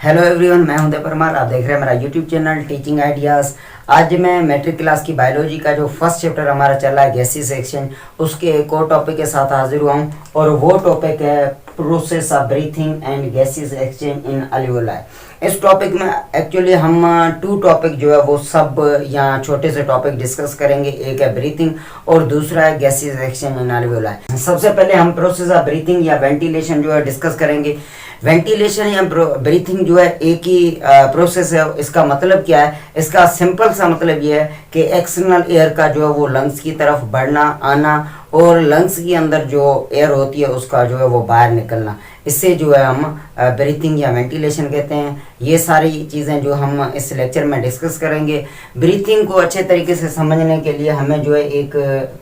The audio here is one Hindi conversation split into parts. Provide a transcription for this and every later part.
हेलो एवरीवन, मैं हूं परमार। आप देख रहे हैं मेरा यूट्यूब चैनल टीचिंग आइडियाज़। आज मैं मैट्रिक क्लास की बायोलॉजी का जो फर्स्ट चैप्टर हमारा चल रहा है गैसेस एक्सचेंज, उसके एक और टॉपिक के साथ हाजिर हुआ हूं और वो टॉपिक है process of breathing and gases exchange in alveoli. इस टॉपिक में एक्चुअली हम टू टॉपिक जो है वो सब यहाँ छोटे से टॉपिक डिस्कस करेंगे। एक है ब्रीथिंग और दूसरा है गैसेस एक्सचेंज इन अल्वियोलाई। सबसे पहले हम प्रोसेस ऑफ ब्रीथिंग या वेंटिलेशन जो है डिस्कस करेंगे। वेंटिलेशन या ब्रीथिंग जो है एक ही प्रोसेस है। इसका मतलब क्या है? इसका सिंपल सा मतलब ये है कि एक्सटर्नल एयर का जो है वो लंग्स की तरफ बढ़ना आना और लंग्स के अंदर जो एयर होती है उसका जो है वो बाहर निकलना, इससे जो है हम ब्रीथिंग या वेंटिलेशन कहते हैं। ये सारी चीज़ें जो हम इस लेक्चर में डिस्कस करेंगे। ब्रीथिंग को अच्छे तरीके से समझने के लिए हमें जो है एक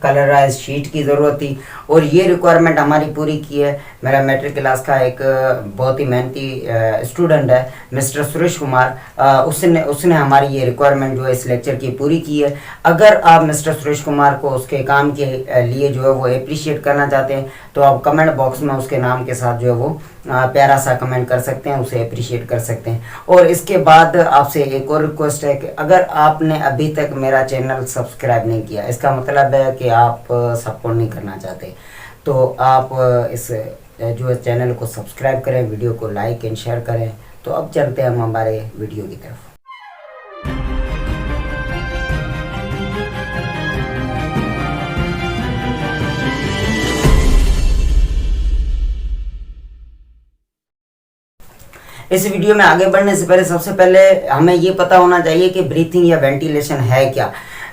कलराइज शीट की ज़रूरत थी और ये रिक्वायरमेंट हमारी पूरी की है। मेरा मैट्रिक क्लास का एक बहुत ही मेहनती स्टूडेंट है मिस्टर सुरेश कुमार, उसने हमारी ये रिक्वायरमेंट जो है इस लेक्चर की पूरी की है। अगर आप मिस्टर सुरेश कुमार को उसके काम के लिए जो है वो अप्रिशिएट करना चाहते हैं तो आप कमेंट बॉक्स में उसके नाम के साथ जो है वो प्यारा सा कमेंट कर सकते हैं, उसे अप्रिशिएट कर सकते हैं। और इसके बाद आपसे एक और रिक्वेस्ट है कि अगर आपने अभी तक मेरा चैनल सब्सक्राइब नहीं किया, इसका मतलब है कि आप सपोर्ट नहीं करना चाहते, तो आप इस जो है चैनल को सब्सक्राइब करें, वीडियो को लाइक एंड शेयर करें। तो अब चलते हैं हम हमारे वीडियो की तरफ। इस वीडियो में आगे बढ़ने से पहले सबसे पहले हमें ये पता होना चाहिए कि ब्रीथिंग या वेंटिलेशन है क्या।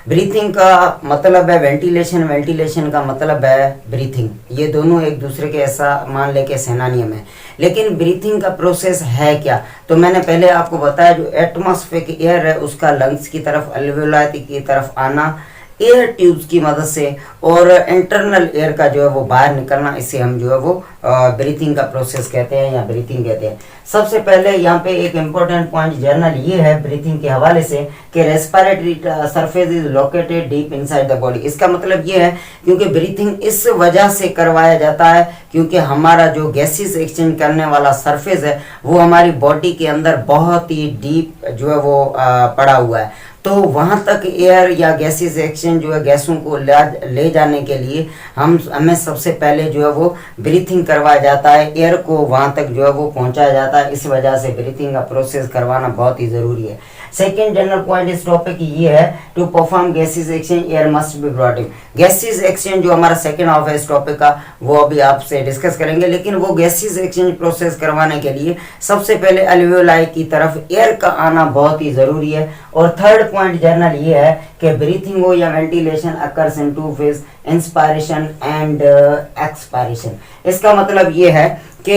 ब्रीथिंग का मतलब है वेंटिलेशन, वेंटिलेशन का मतलब है ब्रीथिंग। ये दोनों एक दूसरे के ऐसा मान लेके सिनोनिम है। लेकिन ब्रीथिंग का प्रोसेस है क्या? तो मैंने पहले आपको बताया जो एटमॉस्फेरिक एयर है उसका लंग्स की तरफ अल्वियोलाई की तरफ आना एयर ट्यूब्स की मदद से और इंटरनल एयर का जो है वो बाहर निकलना, इसे हम जो है वो ब्रीथिंग का प्रोसेस कहते हैं या ब्रीथिंग कहते हैं। सबसे पहले यहाँ पे एक इम्पोर्टेंट पॉइंट जर्नल ये है ब्रीथिंग के हवाले से कि respiratory surface is located deep inside the body. इसका मतलब ये है क्योंकि ब्रीथिंग इस वजह से करवाया जाता है क्योंकि हमारा जो गैसेस एक्सचेंज करने वाला सरफेस है वो हमारी बॉडी के अंदर बहुत ही डीप जो है वो पड़ा हुआ है। तो वहाँ तक एयर या गैसेस एक्सचेंज जो है गैसों को ले जाने के लिए हमें सबसे पहले जो है वो ब्रीथिंग करवाया जाता है, एयर को वहाँ तक जो है वो पहुँचाया जाता है। इस वजह से ब्रीथिंग का प्रोसेस करवाना बहुत ही ज़रूरी है। सेकेंड जनरल पॉइंट इस टॉपिक की ये है to perform gases exchange air must be brought in. Gases exchange जो हमारा सेकेंड हाफ है इस टॉपिक का वो अभी आपसे डिस्कस करेंगे। लेकिन वो गैसेस एक्सचेंज प्रोसेस करवाने के लिए सबसे पहले अल्वियोलाई की तरफ एयर का आना बहुत ही ज़रूरी है। और थर्ड पॉइंट जर्नल ये है कि ब्रीथिंग हो या ventilation occurs in two phase, inspiration and expiration. इसका मतलब ये है कि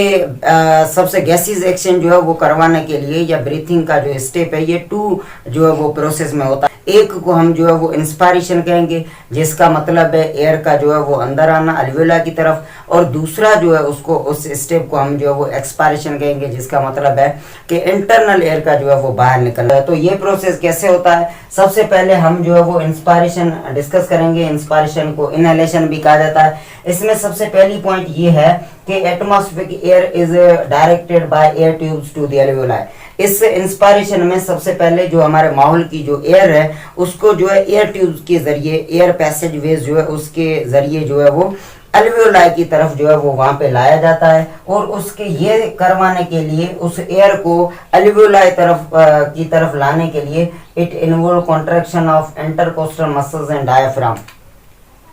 सबसे गैसेस एक्सचेंज जो है वो करवाने के लिए या ब्रीथिंग का जो स्टेप है ये टू जो है वो प्रोसेस में होता है। एक को हम जो है वो इंस्पायरेशन कहेंगे जिसका मतलब है एयर का जो है वो अंदर आना अल्वियोलाई की तरफ, और दूसरा जो है उसको उस स्टेप को हम जो है वो एक्सपायरेशन कहेंगे जिसका मतलब है कि इंटरनल एयर का जो है वो बाहर निकलना है। तो ये प्रोसेस कैसे होता है? सबसे पहले हम जो है वो इंस्पायरेशन डिस्कस करेंगे। इंस्पायरेशन को इनहेलेशन भी कहा जाता है। इसमें सबसे पहली पॉइंट ये है कि atmospheric air is directed by air tubes to the alveoli. इस इंस्पायरेशन में सबसे पहले जो हमारे माहौल की जो एयर है उसको जो है एयर ट्यूब्स के जरिए, एयर पैसेज वेज जो है उसके जरिए जो है वो अल्वियोलाई की तरफ जो है वो वहां पे लाया जाता है। और उसके ये करवाने के लिए उस एयर को अल्वियोलाई की तरफ लाने के लिए it involve contraction of intercostal muscles and diaphragm.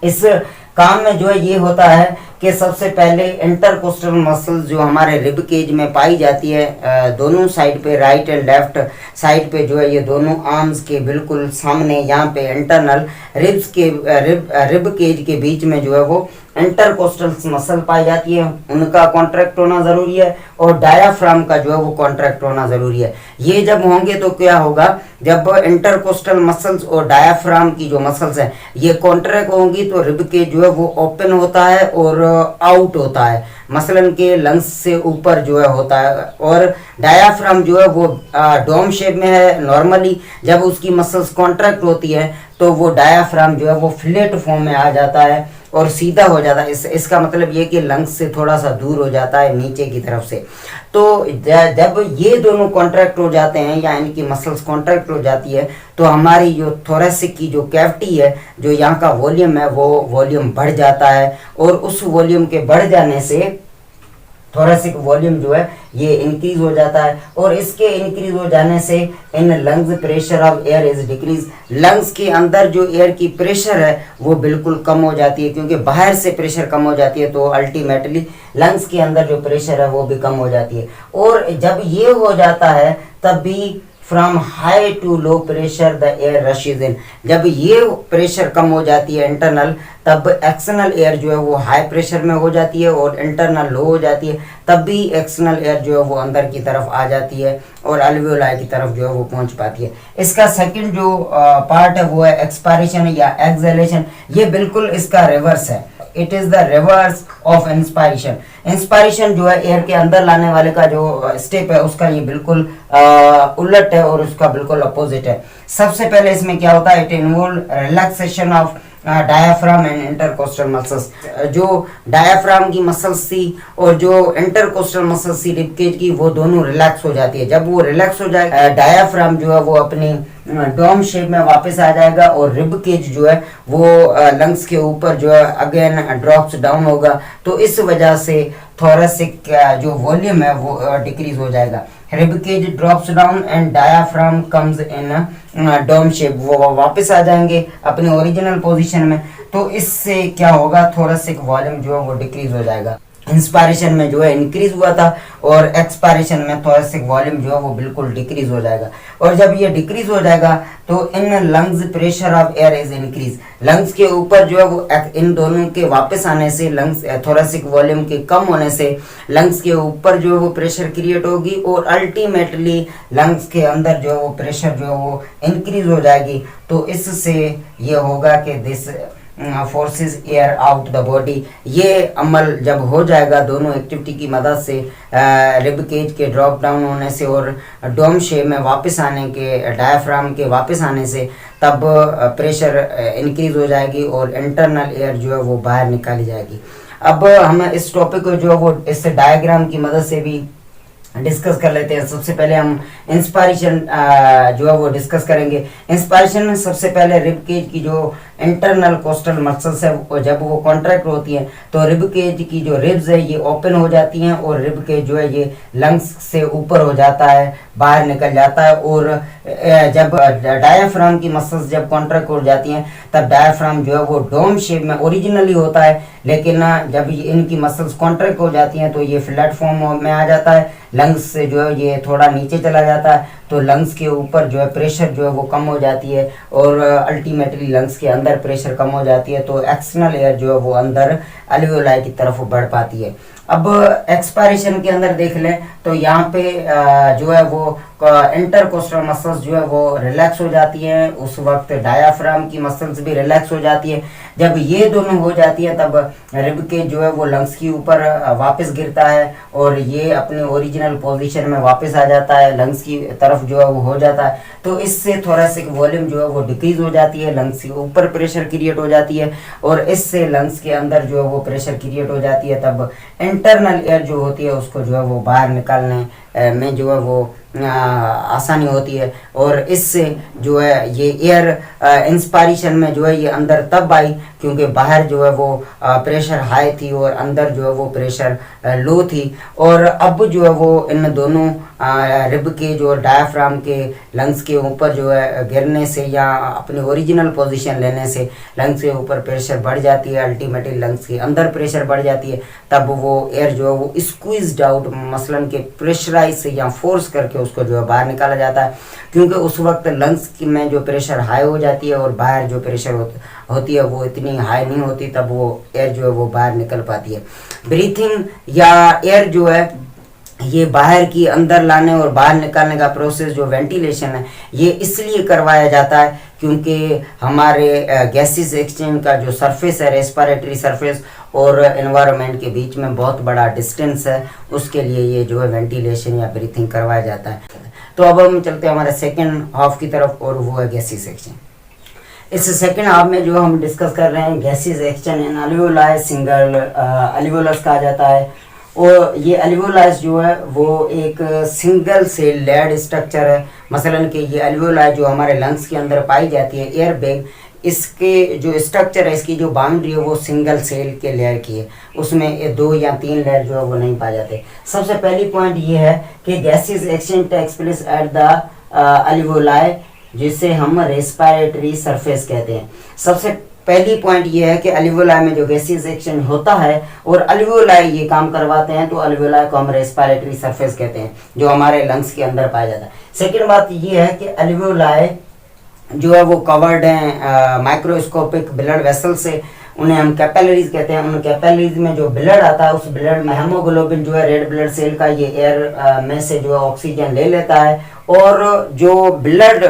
इस काम में जो है ये होता है कि सबसे पहले इंटरकोस्टल मसल्स जो हमारे रिब केज में पाई जाती है दोनों साइड पे, राइट एंड लेफ्ट साइड पे जो है ये दोनों आर्म्स के बिल्कुल सामने यहाँ पे इंटरनल रिब केज के बीच में जो है वो इंटरकोस्टल मसल पाई जाती है, उनका कॉन्ट्रैक्ट होना जरूरी है और डायाफ्राम का जो है वो कॉन्ट्रैक्ट होना जरूरी है। ये जब होंगे तो क्या होगा, जब इंटरकोस्टल मसल्स और डायाफ्राम की जो मसल्स हैं ये कॉन्ट्रैक्ट होंगी तो रिब केज जो है वो ओपन होता है और आउट होता है, मसलन के लंग्स से ऊपर जो है होता है। और डायाफ्राम जो है वो डोम शेप में है नॉर्मली। जब उसकी मसल्स कॉन्ट्रैक्ट होती है तो वो डायाफ्राम जो है वो फ्लैट फॉर्म में आ जाता है और सीधा हो जाता है। इसका मतलब ये कि लंग्स से थोड़ा सा दूर हो जाता है नीचे की तरफ से। तो जब ये दोनों कॉन्ट्रैक्ट हो जाते हैं या इनकी मसल्स कॉन्ट्रैक्ट हो जाती है तो हमारी जो थोरेसिक की जो कैविटी है, जो यहाँ का वॉल्यूम है, वो वॉल्यूम बढ़ जाता है और उस वॉल्यूम के बढ़ जाने से थोरेसिक वॉल्यूम जो है ये इंक्रीज हो जाता है और इसके इंक्रीज हो जाने से in lungs pressure of air is decrease. Lungs के अंदर जो एयर की प्रेशर है वो बिल्कुल कम हो जाती है, क्योंकि बाहर से प्रेशर कम हो जाती है तो अल्टीमेटली लंग्स के अंदर जो प्रेशर है वो भी कम हो जाती है। और जब ये हो जाता है तब भी from high to low pressure the air rushes in. जब ये प्रेशर कम हो जाती है इंटरनल, तब एक्सटर्नल एयर जो है वो हाई प्रेशर में हो जाती है और इंटरनल लो हो जाती है। तब भी एक्सटर्नल एयर जो है वो अंदर की तरफ आ जाती है और अल्वियोलाई की तरफ जो है वो पहुंच पाती है। इसका सेकंड जो पार्ट है वो है एक्सपायरेशन या एक्सहेलेशन। ये बिल्कुल इसका रिवर्स है। It is the reverse of inspiration. Inspiration जो है एयर के अंदर लाने वाले का जो स्टेप है उसका ये बिल्कुल उलट है और उसका बिल्कुल अपोजिट है। सबसे पहले इसमें क्या होता है, it involve relaxation of diaphragm and intercostal muscles. जो डायाफ्राम की मसल्स थी और जो इंटरकोस्टल मसल्स थी रिब केज की, वो दोनों रिलैक्स हो जाती है। जब वो रिलैक्स हो जाए डायाफ्राम जो है वो अपनी डोम शेप में वापस आ जाएगा और रिब केज जो है वो लंग्स के ऊपर जो है अगेन ड्रॉप्स डाउन होगा। तो इस वजह से थोरेसिक जो वॉल्यूम है वो डिक्रीज हो जाएगा। Rib cage drops down and diaphragm comes in dome shape, वो वापस आ जाएंगे अपने ओरिजिनल पोजीशन में। तो इससे क्या होगा, थोरेसिक वॉल्यूम जो है वो डिक्रीज हो जाएगा। इंस्पायरेशन में जो है इंक्रीज हुआ था और एक्सपायरेशन में थोरेसिक वॉल्यूम जो है वो बिल्कुल डिक्रीज हो जाएगा। और जब ये डिक्रीज हो जाएगा तो in lungs pressure of air is increase. Lungs के ऊपर जो है वो इन दोनों के वापस आने से, लंग्स थोरेसिक वॉल्यूम के कम होने से लंग्स के ऊपर जो है वो प्रेशर क्रिएट होगी और अल्टीमेटली लंग्स के अंदर जो है वो प्रेशर जो है वो इंक्रीज हो जाएगी। तो इससे ये होगा कि this forces air out the body. ये अमल जब हो जाएगा दोनों एक्टिविटी की मदद से, रिब केज के ड्रॉप डाउन होने से और डोम शेप में वापस आने के, डायफ्राम के वापस आने से, तब प्रेशर इंक्रीज हो जाएगी और इंटरनल एयर जो है वो बाहर निकाली जाएगी। अब हम इस टॉपिक को जो है वो इस डायग्राम की मदद से भी डिस्कस कर लेते हैं। सबसे पहले हम इंस्पायरेशन जो है वो डिस्कस करेंगे। इंस्पायरेशन में सबसे पहले रिब केज की जो इंटरनल कोस्टल मसल्स है जब वो कॉन्ट्रैक्ट होती हैं तो रिब केज की जो रिब्स है ये ओपन हो जाती हैं और रिब केज जो है ये लंग्स से ऊपर हो जाता है, बाहर निकल जाता है। और जब डायाफ्राम की मसल्स जब कॉन्ट्रैक्ट हो जाती हैं तब डायाफ्राम जो है वो डोम शेप में ओरिजिनली होता है, लेकिन जब इनकी मसल्स कॉन्ट्रैक्ट हो जाती हैं तो ये फ्लैट फॉर्म में आ जाता है। लंग्स से जो है ये थोड़ा नीचे चला जाता है तो लंग्स के ऊपर जो है प्रेशर जो है वो कम हो जाती है और अल्टीमेटली लंग्स के अंदर प्रेशर कम हो जाती है तो एक्सटर्नल एयर जो है वो अंदर अल्वियोलाई की तरफ बढ़ पाती है। अब एक्सपायरेशन के अंदर देख लें तो यहाँ पे जो है वो इंटरकोस्टल मसल्स जो है वो रिलैक्स हो जाती हैं, उस वक्त डायाफ्राम की मसल्स भी रिलैक्स हो जाती है। जब ये दोनों हो जाती है तब रिब के जो है वो लंग्स के ऊपर वापस गिरता है और ये अपने ओरिजिनल पोजीशन में वापस आ जाता है, लंग्स की तरफ जो है वो हो जाता है। तो इससे थोरेसिक वॉल्यूम जो है वो डिक्रीज हो जाती है, लंग्स के ऊपर प्रेशर क्रिएट हो जाती है और इससे लंग्स के अंदर जो है वो प्रेशर क्रिएट हो जाती है। तब इंटरनल एयर जो होती है उसको जो है वो बाहर निकालने में जो है वो आसानी होती है और इससे जो है ये एयर इंस्पायरेशन में जो है ये अंदर तब आई क्योंकि बाहर जो है वो प्रेशर हाई थी और अंदर जो है वो प्रेशर लो थी। और अब जो है वो इन दोनों रिब के जो डायफ्राम के लंग्स के ऊपर जो है गिरने से या अपनी ओरिजिनल पोजीशन लेने से लंग्स के ऊपर प्रेशर बढ़ जाती है, अल्टीमेटली लंग्स के अंदर प्रेशर बढ़ जाती है। तब वो एयर जो है वो स्क्वीज्ड आउट मसलन के प्रेशराइज से या फोर्स करके उसको जो है बाहर निकाला जाता है, क्योंकि उस वक्त लंग्स में जो प्रेशर हाई हो जाती है और बाहर जो प्रेशर होती है वो इतनी हाई नहीं होती, तब वो एयर जो है वो बाहर निकल पाती है। ब्रीथिंग या एयर जो है ये बाहर की अंदर लाने और बाहर निकालने का प्रोसेस जो वेंटिलेशन है ये इसलिए करवाया जाता है क्योंकि हमारे गैसेस एक्सचेंज का जो सरफेस है, रेस्पिरेटरी सरफेस और एनवायरनमेंट के बीच में बहुत बड़ा डिस्टेंस है, उसके लिए ये जो है वेंटिलेशन या ब्रीथिंग करवाया जाता है। तो अब हम चलते हैं हमारे सेकेंड हाफ की तरफ और वो है गैसेस एक्सचेंज। इस सेकंड हाफ में जो हम डिस्कस कर रहे हैं gases exchange in alveoli single alveolus कहा जाता है। और ये अल्वियोलाइज जो है वो एक सिंगल सेल लेयर्ड स्ट्रक्चर है। मसलन कि ये अल्वियोलाई जो हमारे लंग्स के अंदर पाई जाती है एयर बैग, इसके जो स्ट्रक्चर है, इसकी जो बाउंड्री है वो सिंगल सेल के लेयर की है, उसमें 2 या 3 लेयर जो है वो नहीं पाए जाते। सबसे पहली पॉइंट ये है कि gases exchange takes place at the alveoli, जिसे हम रेस्पिरेटरी सरफेस कहते हैं। सबसे पहली पॉइंट ये है कि अल्वियोलाई में जो गैसेस एक्सचेंज होता है और अल्वियोलाई ये काम करवाते हैं, तो अल्वियोलाई को हम रेस्पिरेटरी सरफेस कहते हैं, जो हमारे लंग्स के अंदर पाया जाता है। सेकेंड बात ये है कि अल्वियोलाई जो है वो कवर्ड हैं माइक्रोस्कोपिक ब्लड वेसल से, उन्हें हम कैपिलरीज कहते हैं। उन कैपिलरीज में जो ब्लड आता है, उस ब्लड में हेमोग्लोबिन जो है रेड ब्लड सेल का, ये एयर में से जो है ऑक्सीजन ले लेता है, और जो ब्लड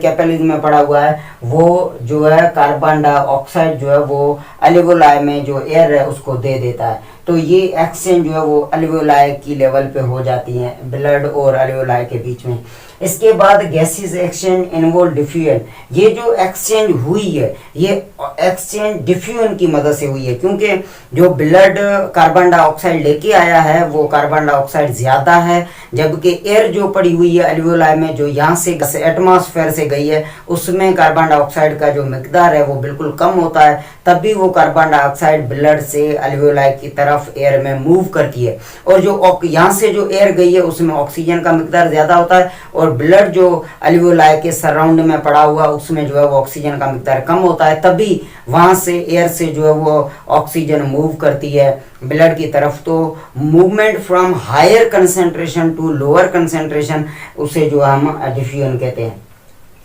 कैपिलरीज में पड़ा हुआ है वो जो है कार्बन डाइऑक्साइड जो है वो अल्वियोलाई में जो एयर है उसको दे देता है। तो ये एक्सचेंज जो है वो अल्वियोलाई की लेवल पे हो जाती है, ब्लड और अल्वियोलाई के बीच में। इसके बाद गैसेस एक्सचेंज इन्वॉल्व डिफ्यूजन। ये जो एक्सचेंज हुई है, ये एक्सचेंज डिफ्यूजन की मदद से हुई है, क्योंकि जो ब्लड कार्बन डाइऑक्साइड लेके आया है वो कार्बन डाइऑक्साइड ज्यादा है, जबकि एयर जो पड़ी हुई है अल्वियोलाई में जो यहाँ से एटमॉस्फेयर से गई है, उसमें कार्बन डाइऑक्साइड का जो मिकदार है वो बिल्कुल कम होता है। तब भी वो कार्बन डाइऑक्साइड ब्लड से अल्वियोलाई की तरफ एयर में मूव करती है, और जो यहाँ से जो एयर गई है उसमें ऑक्सीजन का मिकदार ज्यादा होता है, और ब्लड जो अल्वियोलाई के सराउंड में पड़ा हुआ उसमें जो है वो ऑक्सीजन का मिकदार कम होता है। तभी वहां से एयर से जो है वो ऑक्सीजन मूव करती है ब्लड की तरफ। तो movement from higher concentration to lower concentration, उसे जो हम डिफ्यूजन कहते हैं।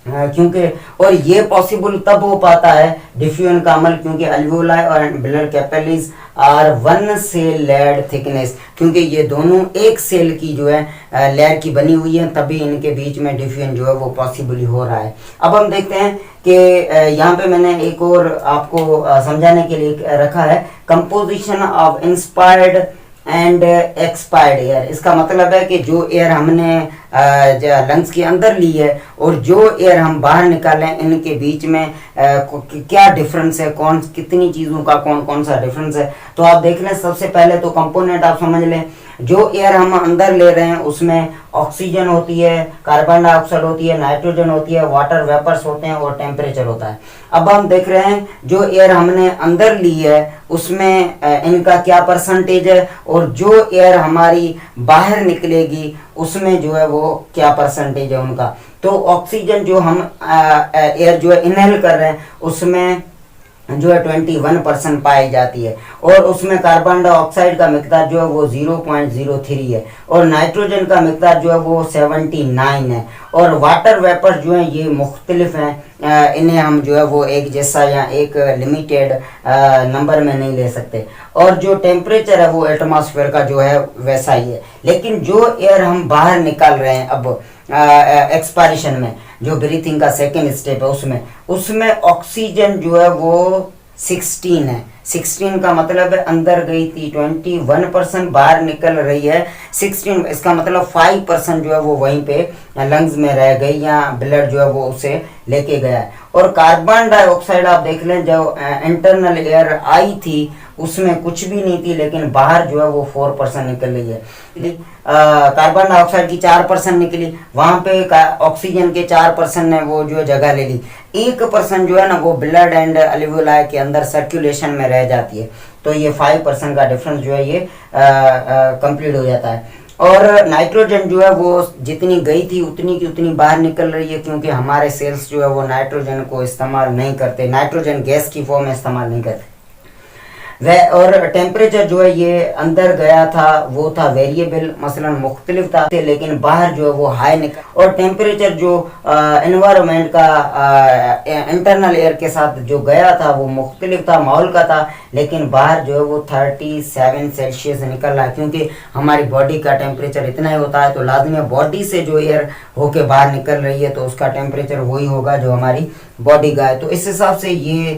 क्योंकि और ये पॉसिबल तब हो पाता है डिफ्यूजन का अमल, क्योंकि अल्वियोलाई और blood capillaries are one cell layer thickness, क्योंकि ये दोनों एक सेल की जो है लेयर की बनी हुई है, तभी इनके बीच में डिफ्यूजन जो है वो पॉसिबल हो रहा है। अब हम देखते हैं कि यहाँ पे मैंने एक और आपको समझाने के लिए रखा है, composition of inspired and expired air. इसका मतलब है कि जो एयर हमने लंग्स के अंदर ली है और जो एयर हम बाहर निकालें, इनके बीच में क्या डिफरेंस है, कौन कितनी चीज़ों का कौन कौन सा डिफरेंस है। तो आप देख लें, सबसे पहले तो कंपोनेंट आप समझ लें। जो एयर हम अंदर ले रहे हैं उसमें ऑक्सीजन होती है, कार्बन डाइऑक्साइड होती है, नाइट्रोजन होती है, वाटर वेपर्स होते हैं और टेम्परेचर होता है। अब हम देख रहे हैं जो एयर हमने अंदर ली है उसमें इनका क्या परसेंटेज है, और जो एयर हमारी बाहर निकलेगी उसमें जो है वो क्या परसेंटेज है उनका। तो ऑक्सीजन जो हम एयर जो है इनहेल कर रहे हैं उसमें जो है 21% पाई जाती है, और उसमें कार्बन डाइऑक्साइड का मिकदार जो है वो 0.03 है, और नाइट्रोजन का मिकदार जो है वो 79 है, और वाटर वेपर जो है ये मुख्तलिफ हैं, इन्हें हम जो है वो एक जैसा या एक लिमिटेड नंबर में नहीं ले सकते। और जो टेम्परेचर है वो एटमॉस्फेयर का जो है वैसा ही है। लेकिन जो एयर हम बाहर निकाल रहे हैं अब एक्सपायरेशन में, जो ब्रीथिंग का सेकेंड स्टेप है, उसमें ऑक्सीजन जो है वो 16 है। 16 का मतलब है अंदर गई थी 21%, बाहर निकल रही है 16। इसका मतलब 5% जो है वो वहीं पे लंग्स में रह गई, या ब्लड जो है वो उसे लेके गया है। और कार्बन डाइऑक्साइड आप देख लें, जो इंटरनल एयर आई थी उसमें कुछ भी नहीं थी, लेकिन बाहर जो है वो 4% निकल रही है। कार्बन डाइऑक्साइड की 4% निकली, वहां पे ऑक्सीजन के 4% ने वो जो जगह ले ली। 1% जो है ना वो ब्लड एंड अल्वियोलाई के अंदर सर्कुलेशन में रह जाती है। तो ये 5% का डिफरेंस जो है ये कंप्लीट हो जाता है। और नाइट्रोजन जो है वो जितनी गई थी उतनी की उतनी बाहर निकल रही है, क्योंकि हमारे सेल्स जो है वो नाइट्रोजन को इस्तेमाल नहीं करते, नाइट्रोजन गैस की फॉर्म में इस्तेमाल नहीं करते वह। और टेम्परेचर जो है ये अंदर गया था वो था वेरिएबल, मसलन मुख्तलिफ था, लेकिन बाहर जो है वो हाई निकल। और टेम्परेचर जो एनवायरनमेंट का इंटरनल एयर के साथ जो गया था वो मुख्तलिफ था, माहौल का था, लेकिन बाहर जो है वो 37 सेल्सियस निकल रहा है, क्योंकि हमारी बॉडी का टेम्परेचर इतना ही होता है। तो लाजमी बॉडी से जो एयर होके बाहर निकल रही है तो उसका टेम्परेचर वही होगा जो हमारी बॉडी का है। तो इस हिसाब से ये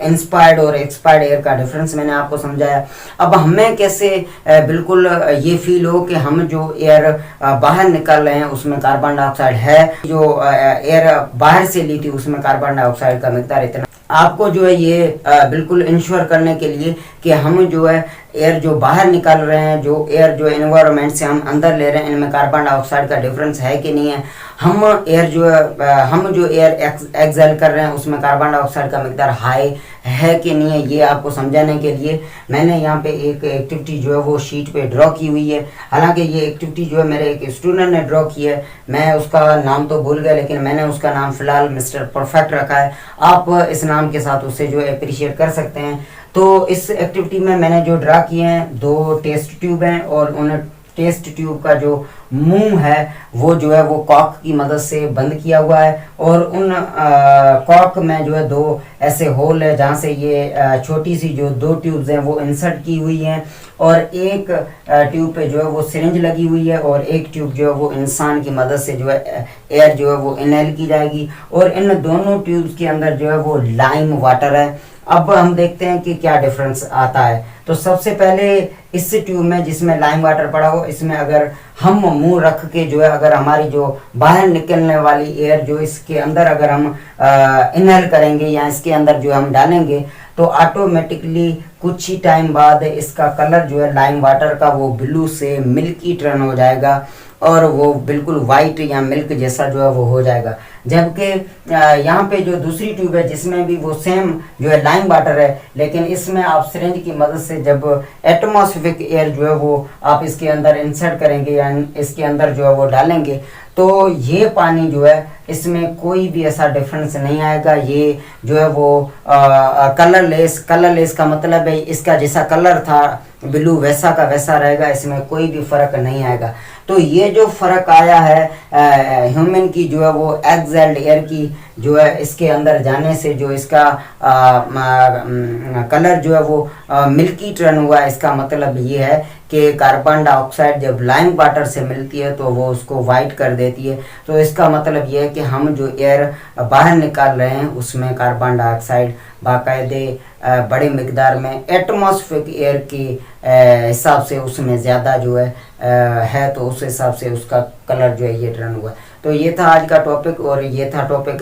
इंस्पायर्ड और एक्सपायर्ड रेस्पायर्ड एयर का डिफरेंस मैंने आपको समझाया। अब हमें कैसे बिल्कुल ये फील हो कि हम जो एयर बाहर निकाल रहे हैं उसमें कार्बन डाइऑक्साइड है, जो एयर बाहर से ली थी उसमें कार्बन डाइऑक्साइड का मिकदार इतना। आपको जो है ये बिल्कुल इंश्योर करने के लिए कि हम जो है एयर जो बाहर निकाल रहे हैं, जो एयर जो एनवायरनमेंट से हम अंदर ले रहे हैं, इनमें कार्बन डाइऑक्साइड का डिफरेंस है कि नहीं है। हम एयर जो है हम जो एयर एक्सहेल कर रहे हैं उसमें कार्बन डाइऑक्साइड का मिकदार हाई है कि नहीं है, ये आपको समझाने के लिए मैंने यहाँ पे एक एक्टिविटी जो है वो शीट पे ड्रॉ की हुई है। हालांकि ये एक्टिविटी जो है मेरे एक स्टूडेंट ने ड्रॉ की है, मैं उसका नाम तो भूल गया, लेकिन मैंने उसका नाम फिलहाल मिस्टर परफेक्ट रखा है। आप इस नाम के साथ उसे जो है अप्रिशिएट कर सकते हैं। तो इस एक्टिविटी में मैंने जो ड्रा किए हैं 2 टेस्ट ट्यूब हैं, और उन टेस्ट ट्यूब का जो मुंह है वो जो है वो कॉक की मदद से बंद किया हुआ है, और उन कॉक में जो है 2 ऐसे होल है जहाँ से ये छोटी सी जो 2 ट्यूब्स हैं वो इंसर्ट की हुई हैं, और एक ट्यूब पे जो है वो सिरिंज लगी हुई है, और एक ट्यूब जो है वो इंसान की मदद से जो है एयर जो है वो इनहेल की जाएगी, और इन दोनों ट्यूब्स के अंदर जो है वो लाइम वाटर है। अब हम देखते हैं कि क्या डिफरेंस आता है। तो सबसे पहले इस ट्यूब में जिसमें लाइम वाटर पड़ा हो, इसमें अगर हम मुंह रख के जो है अगर हमारी जो बाहर निकलने वाली एयर जो इसके अंदर अगर हम इनहेल करेंगे या इसके अंदर जो हम डालेंगे, तो ऑटोमेटिकली कुछ ही टाइम बाद इसका कलर जो है लाइम वाटर का वो ब्लू से मिल्की टर्न हो जाएगा, और वो बिल्कुल वाइट या मिल्क जैसा जो है वो हो जाएगा। जबकि यहाँ पे जो दूसरी ट्यूब है जिसमें भी वो सेम जो है लाइम वाटर है, लेकिन इसमें आप सिरिंज की मदद से जब एटमॉस्फेरिक एयर जो है वो आप इसके अंदर इंसर्ट करेंगे या इसके अंदर जो है वो डालेंगे, तो ये पानी जो है इसमें कोई भी ऐसा डिफरेंस नहीं आएगा। ये जो है वो कलरलेस का मतलब है इसका जैसा कलर था ब्लू वैसा का वैसा रहेगा, इसमें कोई भी फर्क नहीं आएगा। तो ये जो फर्क आया है ह्यूमन की जो है वो एक्सहेल्ड एयर की जो है इसके अंदर जाने से जो इसका कलर जो है वो मिल्की टर्न हुआ है, इसका मतलब ये है कि कार्बन डाइऑक्साइड जब लाइम वाटर से मिलती है तो वो उसको वाइट कर देती है। तो इसका मतलब ये है कि हम जो एयर बाहर निकाल रहे हैं उसमें कार्बन डाइऑक्साइड बाकायदे बड़े मिकदार में एटमॉस्फेरिक एयर की हिसाब से उसमें ज़्यादा जो है, तो उस हिसाब से उसका कलर जो है ये टर्न हुआ। तो ये था आज का टॉपिक, और ये था टॉपिक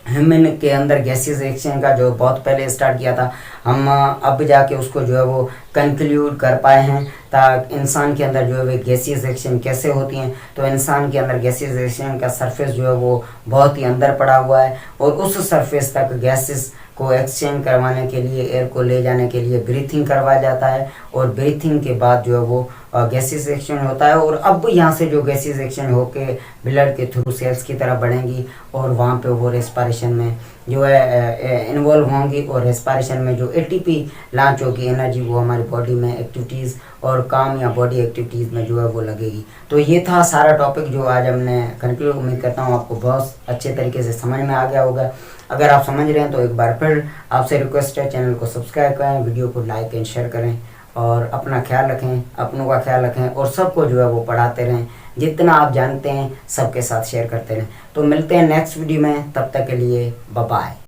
ह्यूमन के अंदर गैसेस रिएक्शन का जो बहुत पहले स्टार्ट किया था। हम अब जाके उसको जो है वो कंक्लूड कर पाए हैं, ताकि इंसान के अंदर जो है वो गैसेस रिएक्शन कैसे होती हैं। तो इंसान के अंदर गैसेस रिएक्शन का सरफेस जो है वो बहुत ही अंदर पड़ा हुआ है, और उस सरफेस तक गैसेस को एक्सचेंज करवाने के लिए, एयर को ले जाने के लिए ब्रीथिंग करवाया जाता है, और ब्रीथिंग के बाद जो है वो गैसेस रिएक्शन होता है। और अब यहाँ से जो गैसेस रिएक्शन होके ब्लड के थ्रू सेल्स की तरफ बढ़ेंगी, और वहाँ पे वो रेस्पिरेशन में जो है इन्वॉल्व होंगी, और रेस्पिरेशन में जो एटीपी लॉन्च होगी एनर्जी, वो हमारी बॉडी में एक्टिविटीज़ और काम या बॉडी एक्टिविटीज़ में जो है वो लगेगी। तो ये था सारा टॉपिक जो आज हमने कंक्लूड। उम्मीद करता हूँ आपको बहुत अच्छे तरीके से समझ में आ गया होगा। अगर आप समझ रहे हैं तो एक बार फिर आपसे रिक्वेस्ट है, चैनल को सब्सक्राइब करें, वीडियो को लाइक एंड शेयर करें, और अपना ख्याल रखें, अपनों का ख्याल रखें, और सबको जो है वो पढ़ाते रहें। जितना आप जानते हैं सबके साथ शेयर करते रहें। तो मिलते हैं नेक्स्ट वीडियो में, तब तक के लिए बाय बाय।